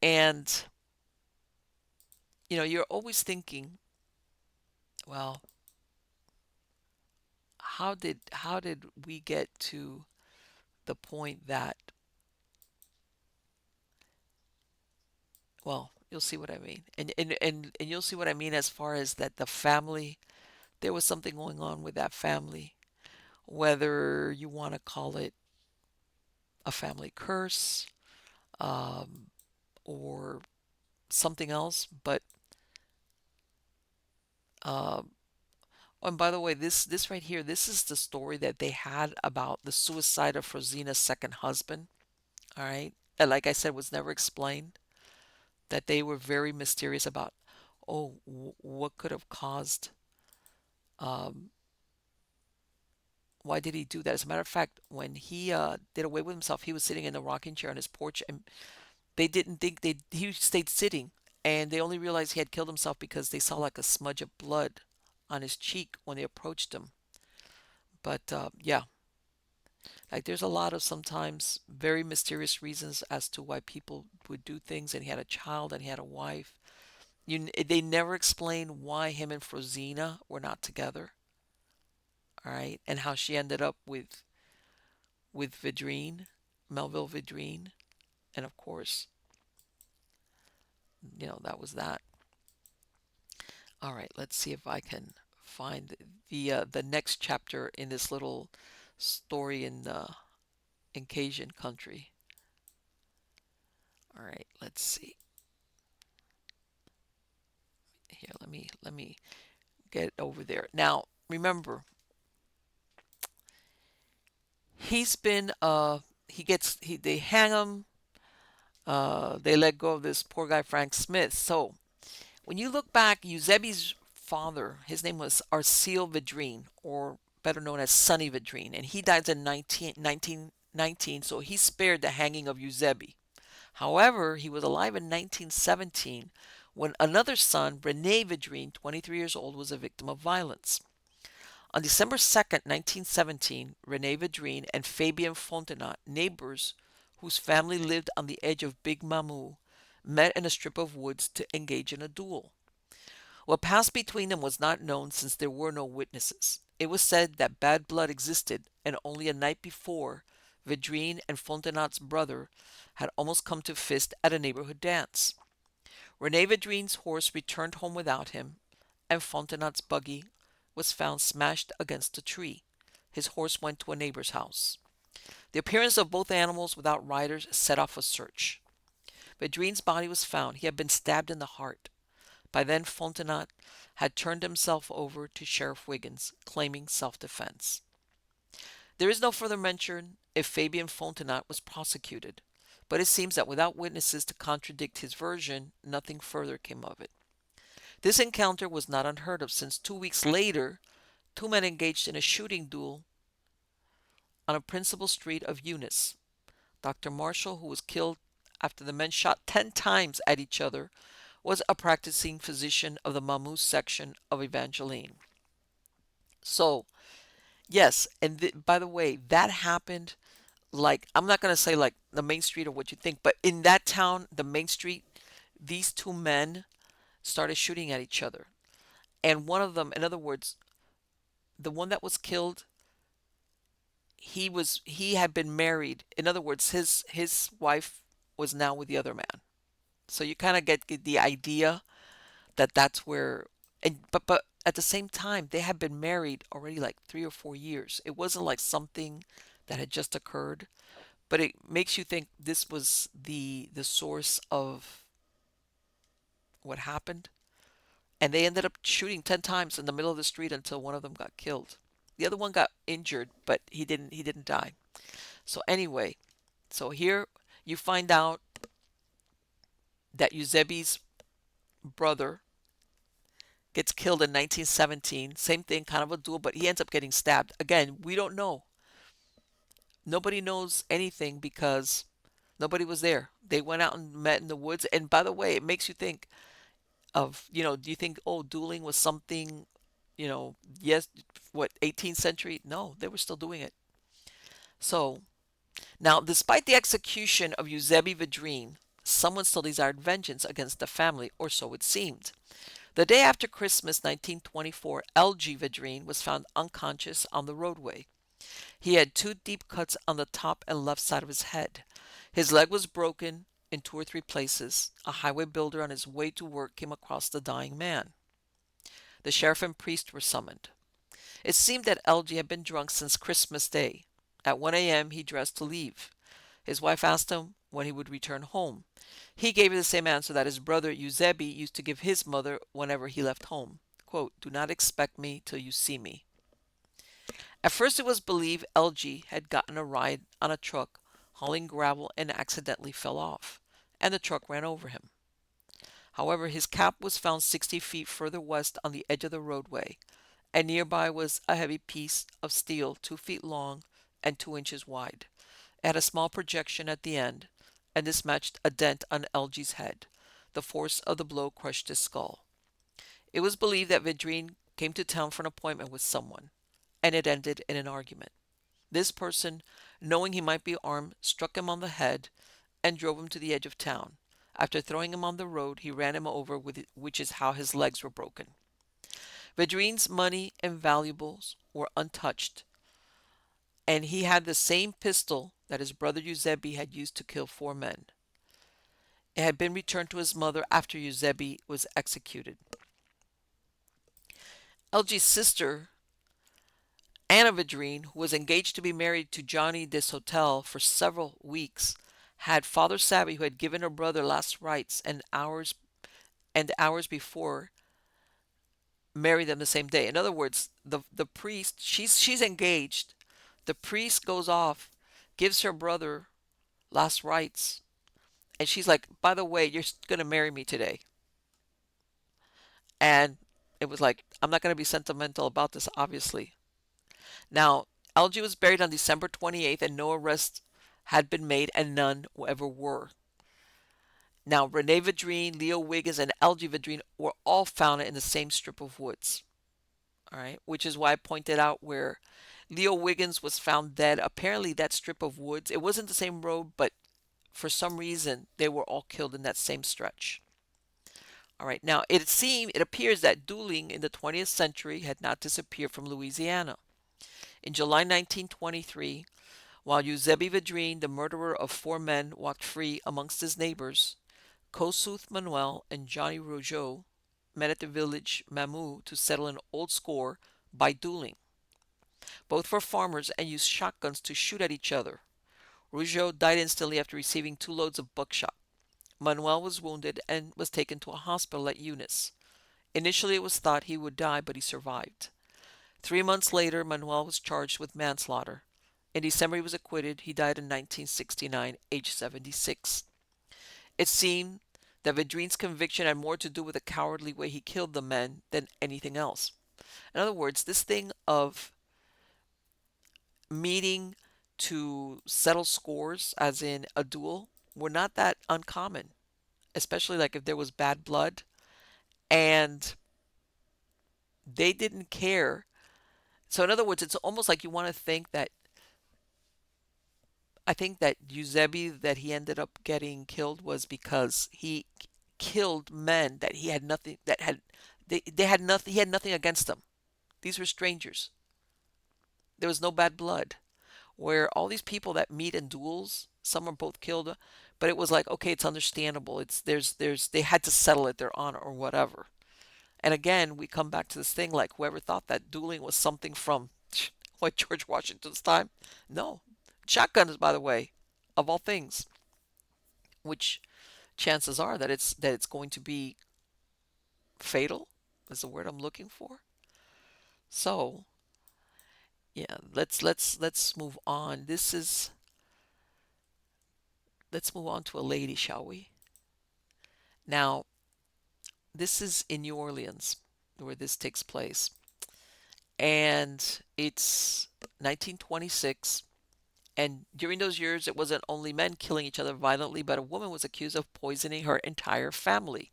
And you're always thinking, well, how did we get to the point that, well, you'll see what I mean. And you'll see what I mean as far as that the family, there was something going on with that family, whether you want to call it a family curse, um, or something else. But uh, and by the way, this right here, this is the story that they had about the suicide of Frozina's second husband. All right, and like I said, was never explained. That they were very mysterious about. Oh, what could have caused? Um, why did he do that? As a matter of fact, when he did away with himself, he was sitting in a rocking chair on his porch, and they didn't think he stayed sitting, and they only realized he had killed himself because they saw like a smudge of blood on his cheek when they approached him. But yeah, like there's a lot of sometimes very mysterious reasons as to why people would do things. And he had a child and he had a wife. They never explain why him and Frozina were not together. All right, and how she ended up with Vidrine, Melville Vidrine, and of course, that was that. All right, let's see if I can find the next chapter in this little story in Cajun country. All right, let's see. Here, let me get over there. Now, remember, he's been they hang him, they let go of this poor guy Frank Smith. So when you look back, Eusebi's father, his name was Arcile Vidrine, or better known as Sonny Vidrine, and he died in 1919, so he spared the hanging of Eusebi. However, he was alive in 1917 when another son, Rene Vidrine, 23 years old, was a victim of violence. On December 2nd, 1917, Rene Vidrine and Fabien Fontenot, neighbors whose family lived on the edge of Big Mamou, met in a strip of woods to engage in a duel. What passed between them was not known since there were no witnesses. It was said that bad blood existed, and only a night before, Vidrine and Fontenot's brother had almost come to fist at a neighborhood dance. Rene Vidrine's horse returned home without him, and Fontenot's buggy was found smashed against a tree. His horse went to a neighbor's house. The appearance of both animals without riders set off a search. Vidrine's body was found. He had been stabbed in the heart. By then, Fontenot had turned himself over to Sheriff Wiggins, claiming self-defense. There is no further mention if Fabien Fontenot was prosecuted, but it seems that without witnesses to contradict his version, nothing further came of it. This encounter was not unheard of, since 2 weeks later, two men engaged in a shooting duel on a principal street of Eunice. Dr. Marshall, who was killed after the men shot 10 times at each other, was a practicing physician of the Mamou section of Evangeline. So, yes, and by the way, that happened, like, I'm not going to say like the main street or what you think, but in that town, the main street, these two men started shooting at each other. And one of them, in other words, the one that was killed, he had been married. In other words, his wife was now with the other man. So you kind of get the idea that that's where, and but at the same time, they had been married already like 3 or 4 years. It wasn't like something that had just occurred, but it makes you think this was the source of what happened. And they ended up shooting 10 times in the middle of the street until one of them got killed. The other one got injured, but he didn't die. So anyway, so here you find out that Eusebi's brother gets killed in 1917. Same thing, kind of a duel, but he ends up getting stabbed. Again, we don't know. Nobody knows anything because nobody was there. They went out and met in the woods. And by the way, it makes you think of, do you think, oh, dueling was something, yes, what, 18th century? No, they were still doing it. So now, despite the execution of Eusebi Vidrine, someone still desired vengeance against the family, or so it seemed. The day after Christmas 1924, L.G. Vidrine was found unconscious on the roadway. He had two deep cuts on the top and left side of his head. His leg was broken in 2 or 3 places. A highway builder on his way to work came across the dying man. The sheriff and priest were summoned. It seemed that L.G. had been drunk since Christmas Day. At 1 a.m., he dressed to leave. His wife asked him when he would return home. He gave her the same answer that his brother Eusebi used to give his mother whenever he left home. Quote, "Do not expect me till you see me." At first it was believed LG had gotten a ride on a truck hauling gravel and accidentally fell off, and the truck ran over him. However, his cap was found 60 feet further west on the edge of the roadway, and nearby was a heavy piece of steel 2 feet long and 2 inches wide. It had a small projection at the end, and this matched a dent on LG's head. The force of the blow crushed his skull. It was believed that Vidrine came to town for an appointment with someone, and it ended in an argument. This person, knowing he might be armed, struck him on the head and drove him to the edge of town. After throwing him on the road, he ran him over, which is how his legs were broken. Vidrine's money and valuables were untouched, and he had the same pistol that his brother Eusebi had used to kill 4 men. It had been returned to his mother after Eusebi was executed. LG's sister, Anna Vidrine, who was engaged to be married to Johnny Deshotel for several weeks, had Father Savvy, who had given her brother last rites and hours before, marry them the same day. In other words, the priest, she's engaged. The priest goes off, gives her brother last rites, and she's like, "By the way, you're going to marry me today." And it was like, I'm not going to be sentimental about this, obviously. Now, LG was buried on December 28th, and no arrests had been made, and none ever were. Now, Rene Vidrine, Leo Wiggins, and LG Vidrine were all found in the same strip of woods. All right, which is why I pointed out where Leo Wiggins was found dead. Apparently, that strip of woods, it wasn't the same road, but for some reason, they were all killed in that same stretch. All right, now it appears that dueling in the 20th century had not disappeared from Louisiana. In July 1923, While Eusebi Vidrine, the murderer of four men, walked free amongst his neighbors, Kossuth Manuel and Johnny Rougeau met at the village Mamou to settle an old score by dueling. Both were farmers and used shotguns to shoot at each other. Rougeau died instantly after receiving 2 loads of buckshot. Manuel was wounded and was taken to a hospital at Eunice. Initially, it was thought he would die, but he survived. 3 months later, Manuel was charged with manslaughter. In December, he was acquitted. He died in 1969, aged 76. It seemed that Vidrine's conviction had more to do with the cowardly way he killed the men than anything else. In other words, this thing of meeting to settle scores, as in a duel, were not that uncommon, especially like if there was bad blood and they didn't care. So, in other words, it's almost like you want to think that I think that Eusebi that he ended up getting killed was because he killed men that he had nothing that had they had nothing he had nothing against them. These were strangers. There was no bad blood. Where all these people that meet in duels, some are both killed, but it was like, okay, it's understandable. It's there's they had to settle it, their honor or whatever. And again, we come back to this thing like whoever thought that dueling was something from what George Washington's time? No. Shotguns, by the way, of all things, which chances are that it's going to be fatal is the word I'm looking for. So, yeah, let's move on. Let's move on to a lady, shall we? Now, this is in New Orleans where this takes place. And it's 1926. And during those years, it wasn't only men killing each other violently, but a woman was accused of poisoning her entire family.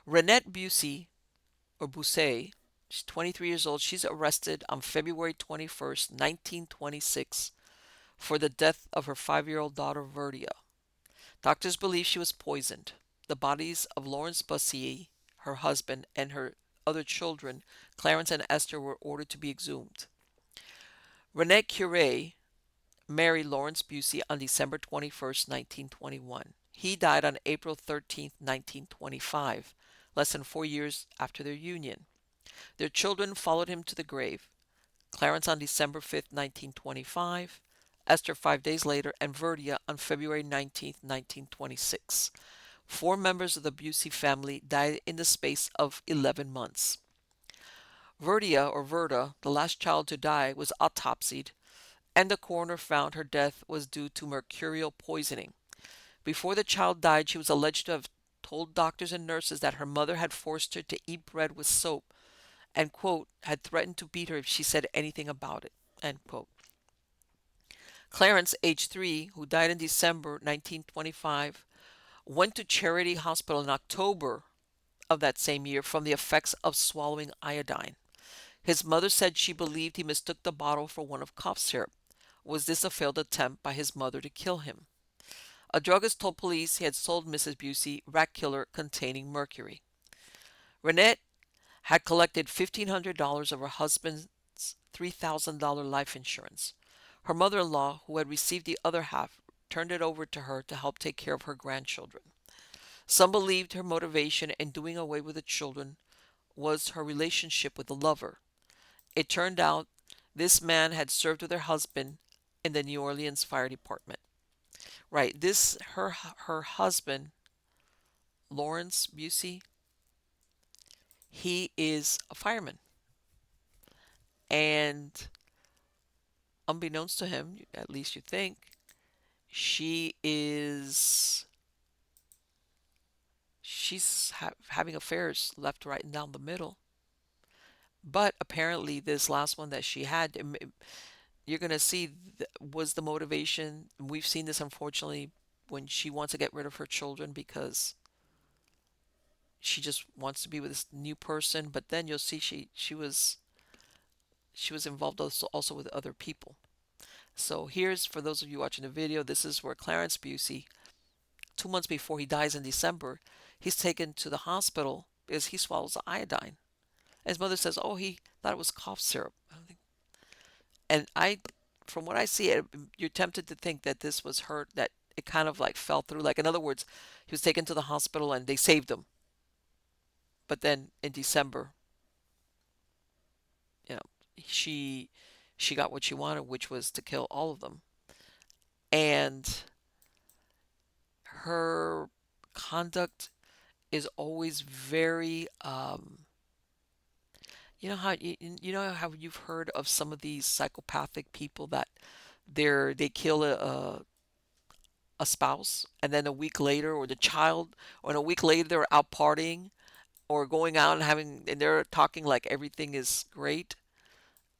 Renette Busey, or Busey, she's 23 years old. She's arrested on February 21st, 1926, for the death of her 5-year-old daughter, Verdia. Doctors believe she was poisoned. The bodies of Lawrence Busey, her husband, and her other children, Clarence and Esther, were ordered to be exhumed. Renette Curie married Lawrence Busey on December 21st, 1921. He died on April 13th, 1925, less than 4 years after their union. Their children followed him to the grave. Clarence on December 5th, 1925, Esther 5 days later, and Verdia on February 19th, 1926. 4 members of the Busey family died in the space of 11 months. Verdia, or Verda, the last child to die, was autopsied, and the coroner found her death was due to mercurial poisoning. Before the child died, she was alleged to have told doctors and nurses that her mother had forced her to eat bread with soap and, quote, had threatened to beat her if she said anything about it, end quote. Clarence, age 3, who died in December 1925, went to Charity Hospital in October of that same year from the effects of swallowing iodine. His mother said she believed he mistook the bottle for one of cough syrup. Was this a failed attempt by his mother to kill him? A druggist told police he had sold Mrs. Busey rat killer containing mercury. Renette had collected $1,500 of her husband's $3,000 life insurance. Her mother-in-law, who had received the other half, turned it over to her to help take care of her grandchildren. Some believed her motivation in doing away with the children was her relationship with the lover. It turned out this man had served with her husband in the New Orleans Fire Department. Right, this her husband, Lawrence Busey, he is a fireman. And unbeknownst to him, at least you think, she is she's having affairs left, right, and down the middle. But apparently, this last one that she had, you're going to see was the motivation. We've seen this, unfortunately, when she wants to get rid of her children because she just wants to be with this new person. But then you'll see she was involved also with other people. So here's, for those of you watching the video, this is where Clarence Busey, 2 months before he dies in December, he's taken to the hospital because he swallows the iodine. And his mother says, oh, he thought it was cough syrup. And I from what I see, you're tempted to think that this was hurt, that it kind of like fell through. Like, in other words, he was taken to the hospital and they saved him. But then in December, you know, she she got what she wanted, which was to kill all of them. And her conduct is always very, you know how you've heard of some of these psychopathic people that they kill a spouse, and then a week later, or the child, or a week later they're out partying or going out and having, and they're talking like everything is great,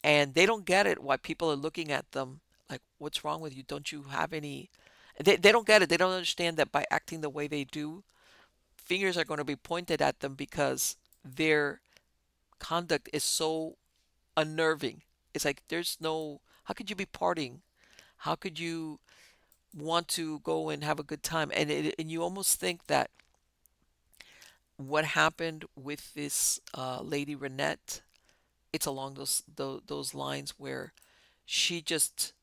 and they don't get it why people are looking at them like, what's wrong with you? Don't you have any? They don't get it. They don't understand that by acting the way they do, fingers are going to be pointed at them because their conduct is so unnerving. It's like there's no, how could you be partying? How could you want to go and have a good time? And you almost think that what happened with this lady Renette, it's along those lines where she just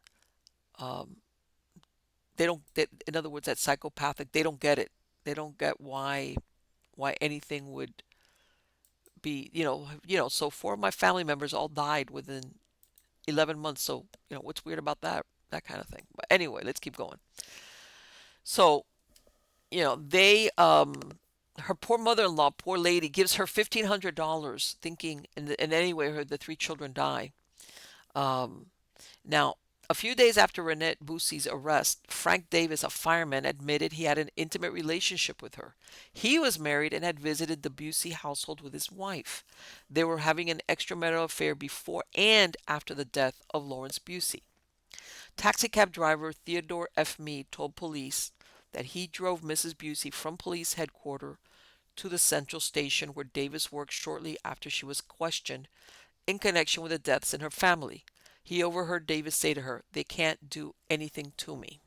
um, in other words, that psychopathic, they don't get it. They don't get why anything would be, so four of my family members all died within 11 months. So, what's weird about that? That kind of thing. But anyway, let's keep going. So, her poor mother-in-law, poor lady, gives her $1,500 thinking, and anyway, the three children die. Um, Now, a few days after Renette Boussy's arrest, Frank Davis, a fireman, admitted he had an intimate relationship with her. He was married and had visited the Busey household with his wife. They were having an extramarital affair before and after the death of Lawrence Busey. Taxicab driver Theodore F. Meade told police that he drove Mrs. Busey from police headquarters to the central station where Davis worked shortly after she was questioned in connection with the deaths in her family. He overheard Davis say to her, "They can't do anything to me."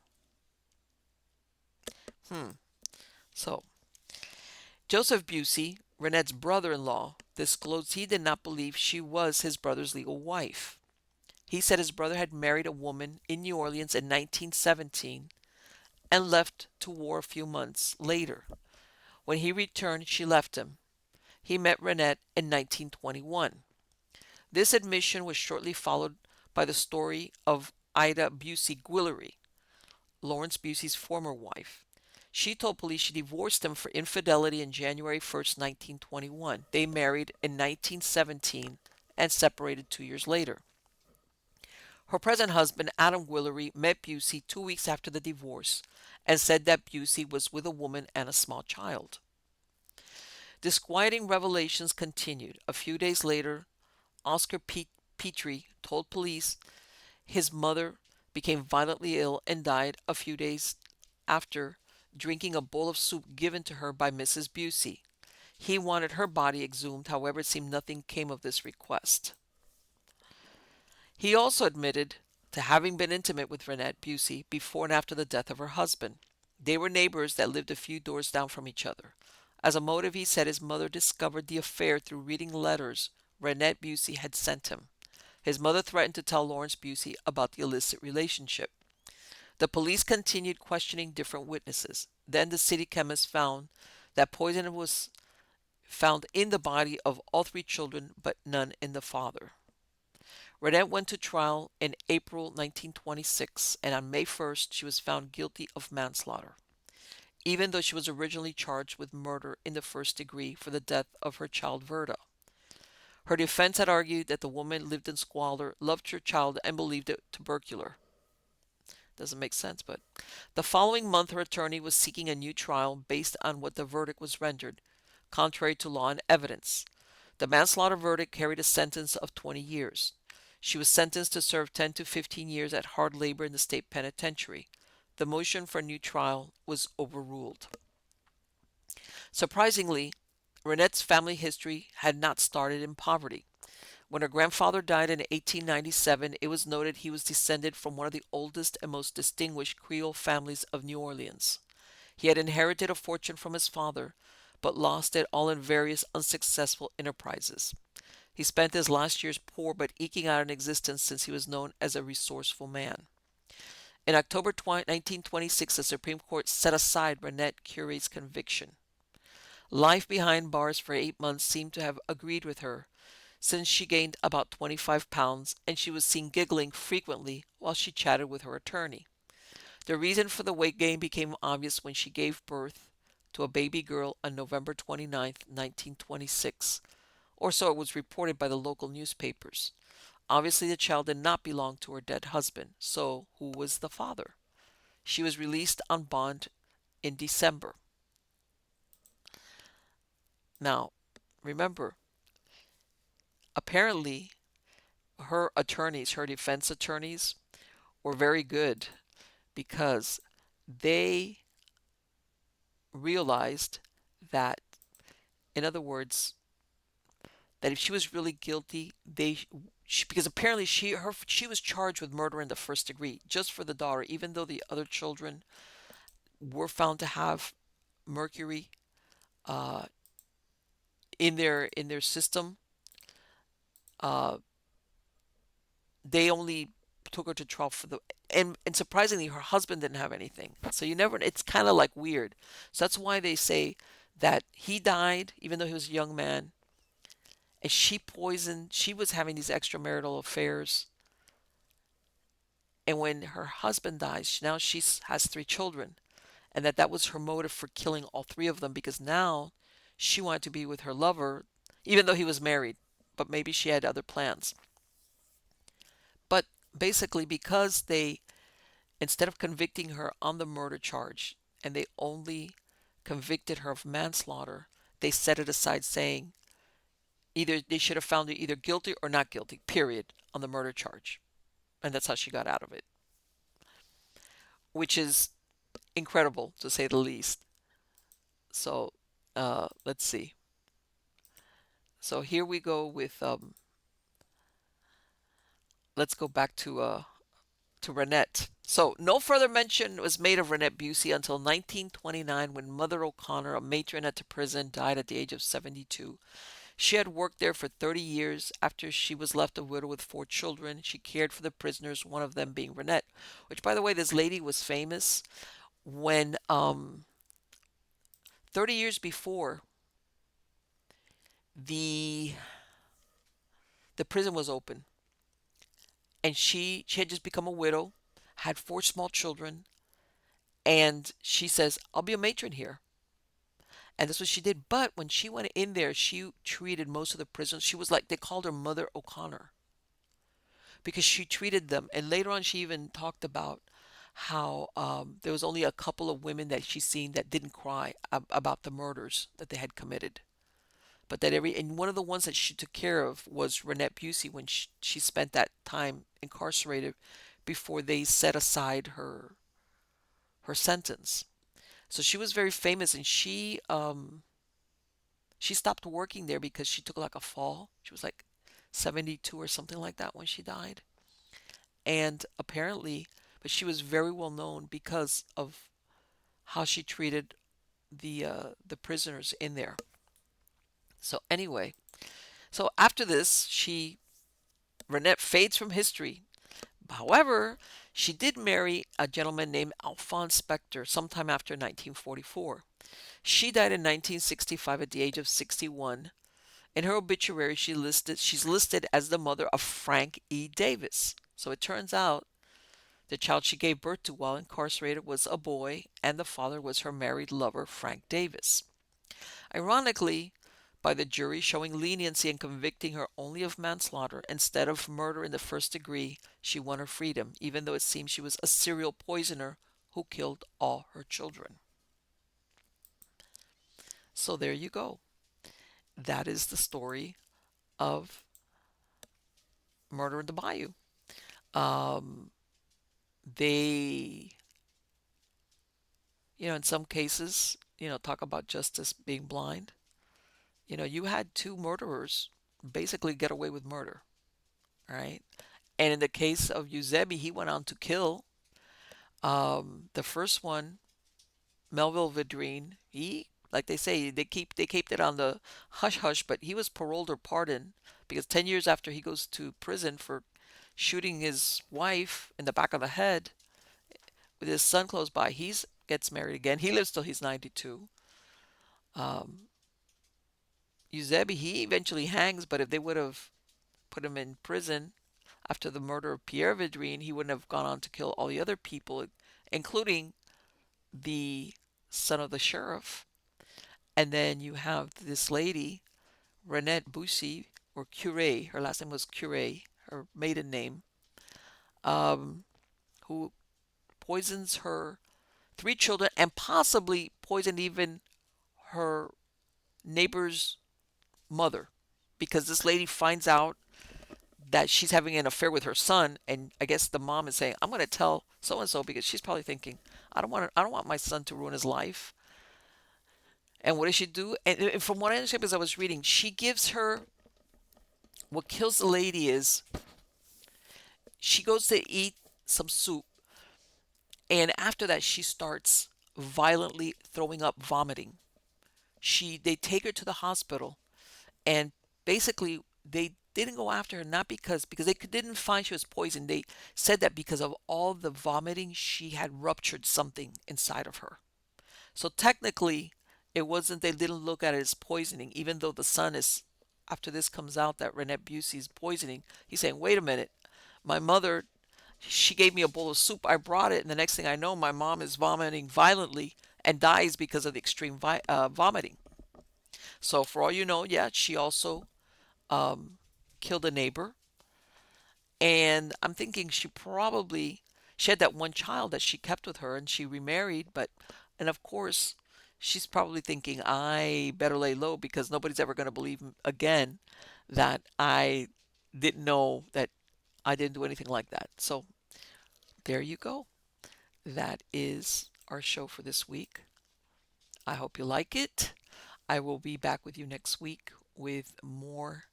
Hmm. So, Joseph Busey, Renette's brother-in-law, disclosed he did not believe she was his brother's legal wife. He said his brother had married a woman in New Orleans in 1917 and left to war a few months later. When he returned, she left him. He met Renette in 1921. This admission was shortly followed by the story of Ida Busey Guillory, Lawrence Busey's former wife. She told police she divorced him for infidelity on January 1st, 1921. They married in 1917 and separated 2 years later. Her present husband, Adam Guillory, met Busey 2 weeks after the divorce and said that Busey was with a woman and a small child. Disquieting revelations continued. A few days later, Oscar Petrie told police his mother became violently ill and died a few days after drinking a bowl of soup given to her by Mrs. Busey. He wanted her body exhumed, however, it seemed nothing came of this request. He also admitted to having been intimate with Renette Busey before and after the death of her husband. They were neighbors that lived a few doors down from each other. As a motive, he said his mother discovered the affair through reading letters Renette Busey had sent him. His mother threatened to tell Lawrence Busey about the illicit relationship. The police continued questioning different witnesses. Then the city chemist found that poison was found in the body of all three children, but none in the father. Renette went to trial in April 1926, and on May 1st, she was found guilty of manslaughter, even though she was originally charged with murder in the first degree for the death of her child Verda. Her defense had argued that the woman lived in squalor, loved her child, and believed it tubercular. Doesn't make sense, but the following month her attorney was seeking a new trial based on what the verdict was rendered, contrary to law and evidence. The manslaughter verdict carried a sentence of 20 years. She was sentenced to serve 10 to 15 years at hard labor in the state penitentiary. The motion for a new trial was overruled. Surprisingly, Renette's family history had not started in poverty. When her grandfather died in 1897, it was noted he was descended from one of the oldest and most distinguished Creole families of New Orleans. He had inherited a fortune from his father, but lost it all in various unsuccessful enterprises. He spent his last years poor but eking out an existence since he was known as a resourceful man. In October 1926, the Supreme Court set aside Renette Curie's conviction. Life behind bars for 8 months seemed to have agreed with her, since she gained about 25 pounds and she was seen giggling frequently while she chatted with her attorney. The reason for the weight gain became obvious when she gave birth to a baby girl on November 29th, 1926, or so it was reported by the local newspapers. Obviously, the child did not belong to her dead husband, so who was the father? She was released on bond in December. Now, remember, apparently her attorneys, her defense attorneys, were very good because they realized that, in other words, that if she was really guilty, because apparently she was charged with murder in the first degree just for the daughter, even though the other children were found to have mercury uh, in their system. Uh, they only took her to trial for the and surprisingly her husband didn't have anything. So you never it's kind of like weird. So that's why they say that he died even though he was a young man and she was having these extramarital affairs, and when her husband dies now she has three children, and that was her motive for killing all three of them because now she wanted to be with her lover even though he was married, but maybe she had other plans. But basically because they instead of convicting her on the murder charge and they only convicted her of manslaughter, they set it aside saying either they should have found her either guilty or not guilty, period, on the murder charge. And that's how she got out of it, which is incredible to say the least. So let's see. So here we go with let's go back to Renette. So no further mention was made of Renette Busey until 1929 when Mother O'Connor, a matron at the prison, died at the age of 72. She had worked there for 30 years. After she was left a widow with four children, she cared for the prisoners, one of them being Renette, which, by the way, this lady was famous when 30 years before the the prison was open, and she had just become a widow, had four small children, and she says, "I'll be a matron here." And that's what she did. But when she went in there, she treated most of the prisoners. She was like, they called her Mother O'Connor because she treated them. And later on, she even talked about how there was only a couple of women that she seen that didn't cry about the murders that they had committed. But that and one of the ones that she took care of was Renette Busey when she spent that time incarcerated before they set aside her sentence. So she was very famous, and she stopped working there because she took like a fall. She was like 72 or something like that when she died. And apparently, but she was very well known because of how she treated the prisoners in there. So anyway, so after this, Renette fades from history. However, she did marry a gentleman named Alphonse Spector sometime after 1944. She died in 1965 at the age of 61. In her obituary, she's listed as the mother of Frank E. Davis. So it turns out the child she gave birth to while incarcerated was a boy, and the father was her married lover, Frank Davis. Ironically, by the jury showing leniency and convicting her only of manslaughter instead of murder in the first degree, she won her freedom, even though it seems she was a serial poisoner who killed all her children. So there you go. That is the story of Murder in the Bayou. Um, they, in some cases, talk about justice being blind. You had two murderers basically get away with murder, right? And in the case of Eusebi, he went on to kill. The first one, Melville Vidrine, he like they say, they kept it on the hush hush, but he was paroled or pardoned because 10 years after he goes to prison for shooting his wife in the back of the head with his son close by, he's gets married again. He lives till he's 92. Um, Eusebi, he eventually hangs, but if they would have put him in prison after the murder of Pierre Vidrine, he wouldn't have gone on to kill all the other people, including the son of the sheriff. And then you have this lady, Renette Boussy, or Cure, her last name was Cure, her maiden name, um, who poisons her three children and possibly poisoned even her neighbor's mother because this lady finds out that she's having an affair with her son, and I guess the mom is saying, "I'm going to tell so and so," because she's probably thinking, I don't want my son to ruin his life." And what does she do? And from what I understand, as I was reading, she gives her what kills the lady is she goes to eat some soup, and after that, she starts violently throwing up, vomiting. They take her to the hospital, and basically they didn't go after her not because didn't find she was poisoned. They said that because of all the vomiting, she had ruptured something inside of her. So technically, it wasn't, they didn't look at it as poisoning, even though the son is, after this comes out that Renette Busey's poisoning, he's saying, wait a minute, my mother, she gave me a bowl of soup, I brought it, and the next thing I know, my mom is vomiting violently and dies because of the extreme vomiting. So for all you know, yeah, she also um, killed a neighbor. And I'm thinking she had that one child that she kept with her and she remarried, and of course, she's probably thinking, I better lay low because nobody's ever going to believe again that I didn't know that I didn't do anything like that. So there you go. That is our show for this week. I hope you like it. I will be back with you next week with more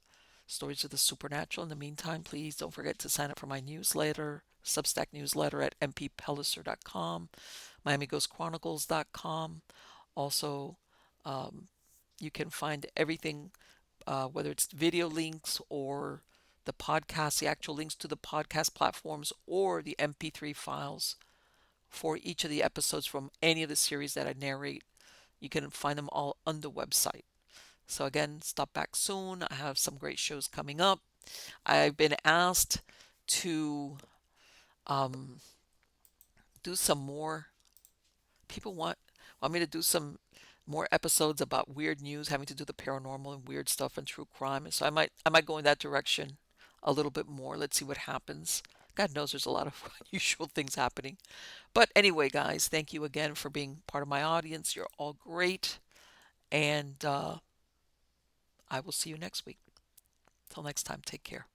stories of the supernatural. In the meantime, please don't forget to sign up for my newsletter, Substack newsletter at mppellicer.com, miamighostchronicles.com. Also, um, you can find everything, whether it's video links or the podcast, the actual links to the podcast platforms or the MP3 files for each of the episodes from any of the series that I narrate. You can find them all on the website. So again, stop back soon. I have some great shows coming up. I've been asked to um, do some more. People want me to do some more episodes about weird news, having to do the paranormal and weird stuff and true crime. And so I might go in that direction a little bit more. Let's see what happens. God knows there's a lot of unusual things happening. But anyway, guys, thank you again for being part of my audience. You're all great, and I will see you next week. Till next time, take care.